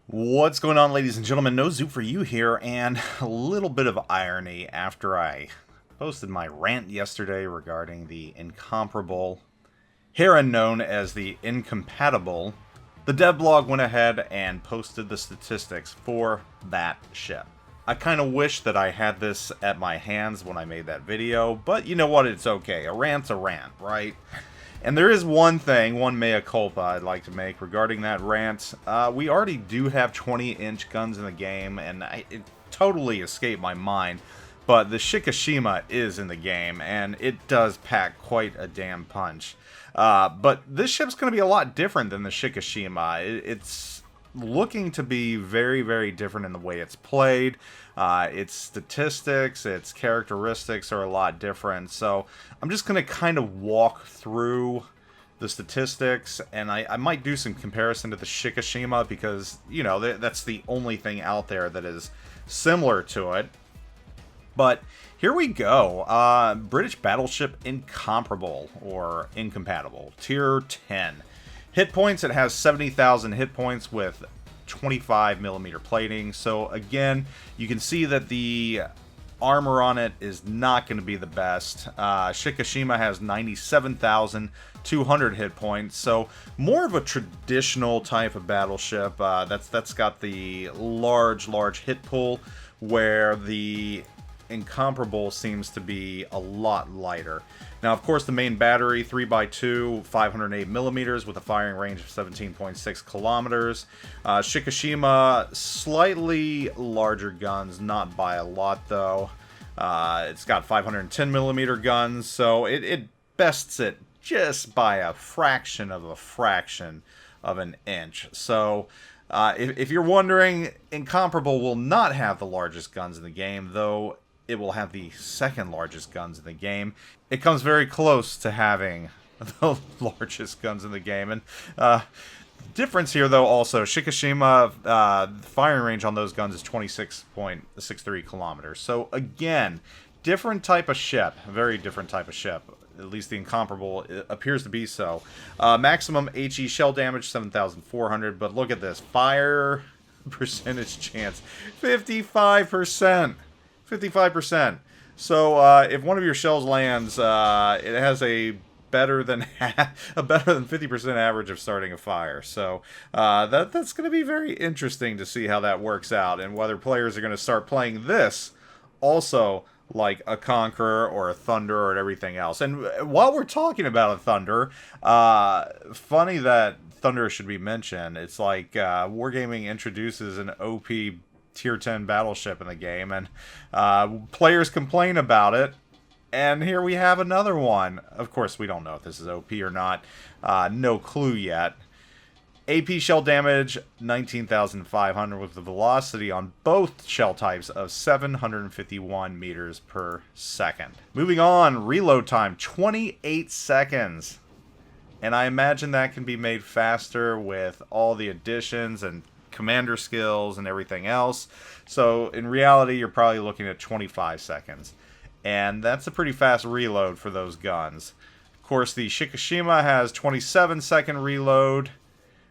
What's going on, ladies and gentlemen? NoZoupForYou here, and a little bit of irony after I posted my rant yesterday regarding the Incomparable, herein known as the Incompatible. The dev blog went ahead and posted the statistics for that ship. I kind of wish that I had this at my hands when I made that video, but you know what? It's okay. A rant's a rant, right? And there is one thing, one mea culpa I'd like to make regarding that rant. We already do have 20-inch guns in the game, and it totally escaped my mind. But the Shikishima is in the game, and it does pack quite a damn punch. But this ship's going to be a lot different than the Shikishima. It's looking to be very, very different in the way it's played. Its statistics, its characteristics are a lot different. So I'm just going to kind of walk through the statistics, and I might do some comparison to the Shikishima because, you know, that's the only thing out there that is similar to it. But here we go. British Battleship Incomparable, or Incompatible, Tier 10. Hit points, it has 70,000 hit points with 25mm plating. So again, you can see that the armor on it is not going to be the best. Shikishima has 97,200 hit points, so more of a traditional type of battleship. That's got the large hit pool, where the Incomparable seems to be a lot lighter. Now, of course, the main battery, 3x2, 508mm with a firing range of 17.6 kilometers. Shikishima, slightly larger guns, not by a lot though. It's got 510mm guns, so it bests it just by a fraction of an inch. So if you're wondering, Incomparable will not have the largest guns in the game, though it will have the second largest guns in the game. It comes very close to having the largest guns in the game. And difference here, though, also, Shikishima, firing range on those guns is 26.63 kilometers. So, again, different type of ship. Very different type of ship. At least the Incomparable appears to be so. Maximum HE shell damage, 7,400. But look at this. Fire percentage chance, 55%. 55%. So if one of your shells lands, it has a better than 50% average of starting a fire. So that's going to be very interesting to see how that works out, and whether players are going to start playing this also like a Conqueror or a Thunder or everything else. And while we're talking about a Thunder, funny that Thunder should be mentioned. It's like Wargaming introduces an OP Tier 10 battleship in the game, and players complain about it, and here we have another one. Of course, we don't know if this is OP or not. No clue yet. AP shell damage, 19,500 with the velocity on both shell types of 751 meters per second. Moving on, reload time, 28 seconds. And I imagine that can be made faster with all the additions and commander skills and everything else. So in reality, you're probably looking at 25 seconds. And that's a pretty fast reload for those guns. Of course, the Shikishima has 27-second reload,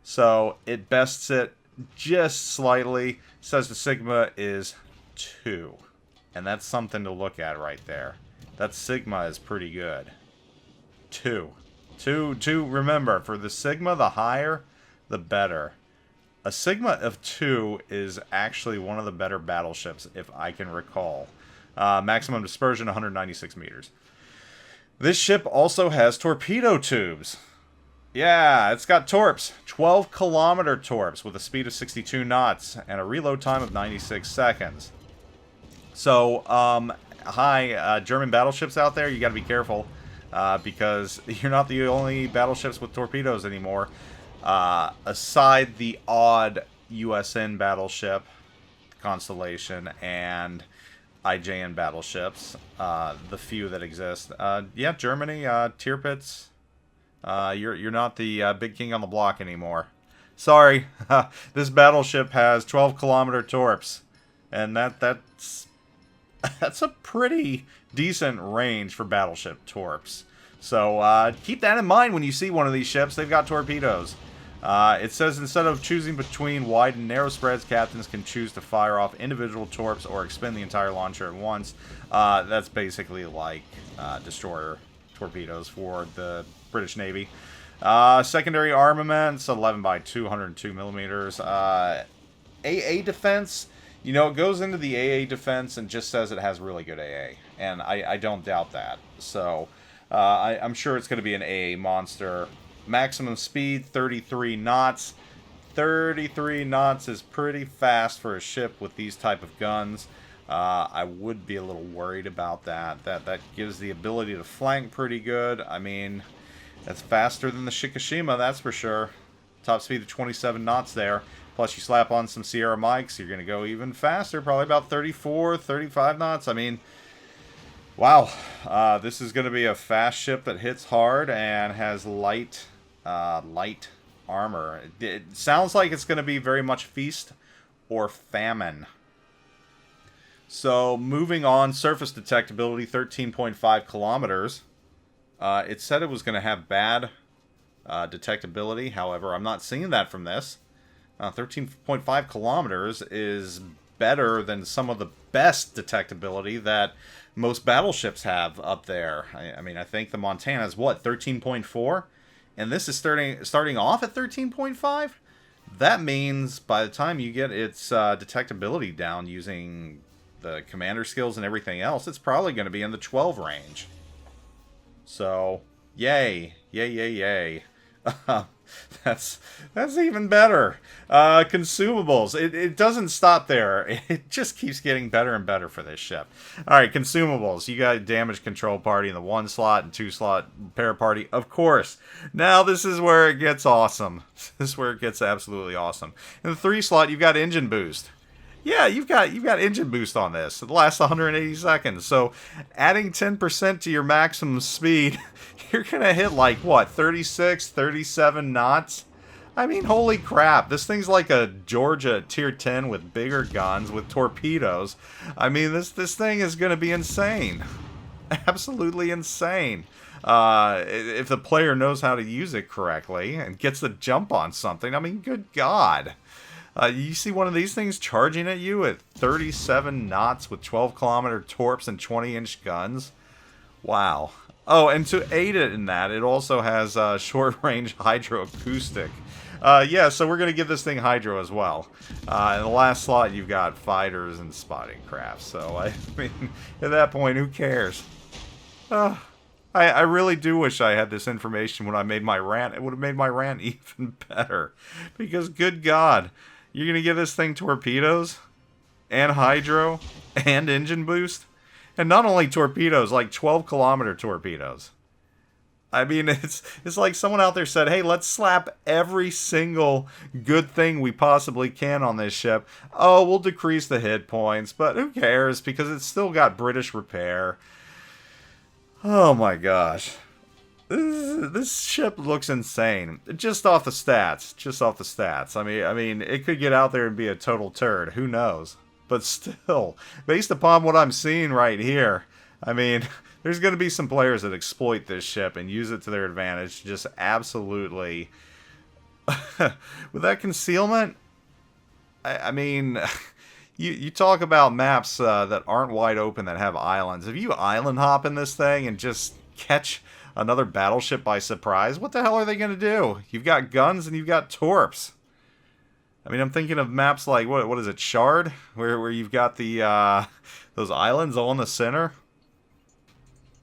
so it bests it just slightly. Says the Sigma is 2. And that's something to look at right there. That Sigma is pretty good. 2. Remember, for the Sigma, the higher, the better. A Sigma of 2 is actually one of the better battleships, if I can recall. Maximum dispersion, 196 meters. This ship also has torpedo tubes. Yeah, it's got Torps. 12-kilometer Torps with a speed of 62 knots and a reload time of 96 seconds. So, German battleships out there, you gotta be careful. Because you're not the only battleships with torpedoes anymore. Aside the odd USN battleship, Constellation, and IJN battleships, the few that exist. Yeah, Germany, Tirpitz, you're not the big king on the block anymore. Sorry, this battleship has 12-kilometer Torps, and that's a pretty decent range for battleship Torps. So keep that in mind when you see one of these ships. They've got torpedoes. It says instead of choosing between wide and narrow spreads, captains can choose to fire off individual torps or expend the entire launcher at once. That's basically like destroyer torpedoes for the British Navy. Secondary armaments, 11 by 202 millimeters. AA defense, you know, it goes into the AA defense and just says it has really good AA. And I don't doubt that. So I'm sure it's going to be an AA monster. Maximum speed, 33 knots. 33 knots is pretty fast for a ship with these type of guns. I would be a little worried about that. That gives the ability to flank pretty good. I mean, that's faster than the Shikishima, that's for sure. Top speed of 27 knots there. Plus you slap on some Sierra mics, you're going to go even faster. Probably about 34, 35 knots. I mean, wow. This is going to be a fast ship that hits hard and has light armor. It sounds like it's going to be very much feast or famine. So, moving on, surface detectability, 13.5 kilometers. It said it was going to have bad detectability. However, I'm not seeing that from this. 13.5 kilometers is better than some of the best detectability that most battleships have up there. I mean, I think the Montana is, what, 13.4? And this is starting off at 13.5? That means by the time you get its detectability down using the commander skills and everything else, it's probably going to be in the 12 range. So, yay. Yay, yay, yay. That's even better. Consumables. It doesn't stop there. It just keeps getting better and better for this ship. Alright, consumables. You got damage control party in the 1 slot and 2 slot repair party. Of course. Now this is where it gets awesome. This is where it gets absolutely awesome. In the 3 slot, you've got engine boost. Yeah, you've got engine boost on this. It lasts 180 seconds. So adding 10% to your maximum speed, you're going to hit like, what, 36, 37 knots? I mean, holy crap. This thing's like a Georgia Tier 10 with bigger guns, with torpedoes. I mean, this thing is going to be insane. Absolutely insane. If the player knows how to use it correctly and gets the jump on something, I mean, good God. You see one of these things charging at you at 37 knots with 12-kilometer torps and 20-inch guns? Wow. Oh, and to aid it in that, it also has short-range hydroacoustic. Yeah, so we're going to give this thing hydro as well. In the last slot, you've got fighters and spotting craft. So, I mean, at that point, who cares? I really do wish I had this information when I made my rant. It would have made my rant even better. Because, good God, you're going to give this thing torpedoes and hydro and engine boost? And not only torpedoes, like 12-kilometer torpedoes. I mean, it's like someone out there said, hey, let's slap every single good thing we possibly can on this ship. Oh, we'll decrease the hit points, but who cares? Because it's still got British repair. Oh my gosh. This ship looks insane. Just off the stats. Just off the stats. I mean, it could get out there and be a total turd. Who knows? But still, based upon what I'm seeing right here, I mean, there's going to be some players that exploit this ship and use it to their advantage. Just absolutely. With that concealment, I mean, you talk about maps that aren't wide open that have islands. If you island hop in this thing and just catch another battleship by surprise, what the hell are they going to do? You've got guns and you've got torps. I mean, I'm thinking of maps like, what is it, Shard? Where you've got the those islands all in the center.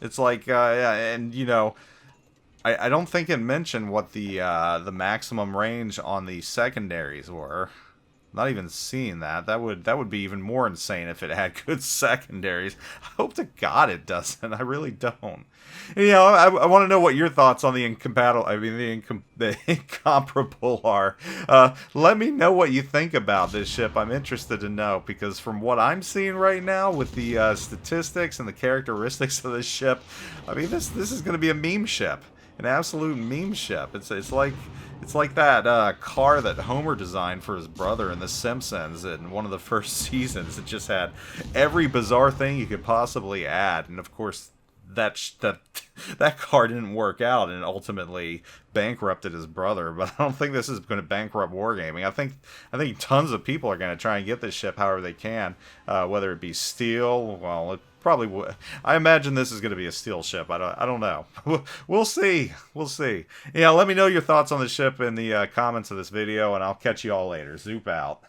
It's like, yeah, and you know, I don't think it mentioned what the maximum range on the secondaries were. Not even seeing that. That would be even more insane if it had good secondaries. I hope to God it doesn't. I really don't. You know, I want to know what your thoughts on the incomparable are. Let me know what you think about this ship. I'm interested to know, because from what I'm seeing right now with the statistics and the characteristics of this ship, I mean, this is going to be a meme ship, an absolute meme ship. It's like that car that Homer designed for his brother in The Simpsons in one of the first seasons. It just had every bizarre thing you could possibly add, and of course, that car didn't work out and ultimately bankrupted his brother. But I don't think this is going to bankrupt Wargaming. I think tons of people are going to try and get this ship however they can, whether it be steel. Well, it probably would. I imagine this is going to be a steel ship. I don't know. We'll see. We'll see. Yeah, let me know your thoughts on the ship in the comments of this video, and I'll catch you all later. Zoop out.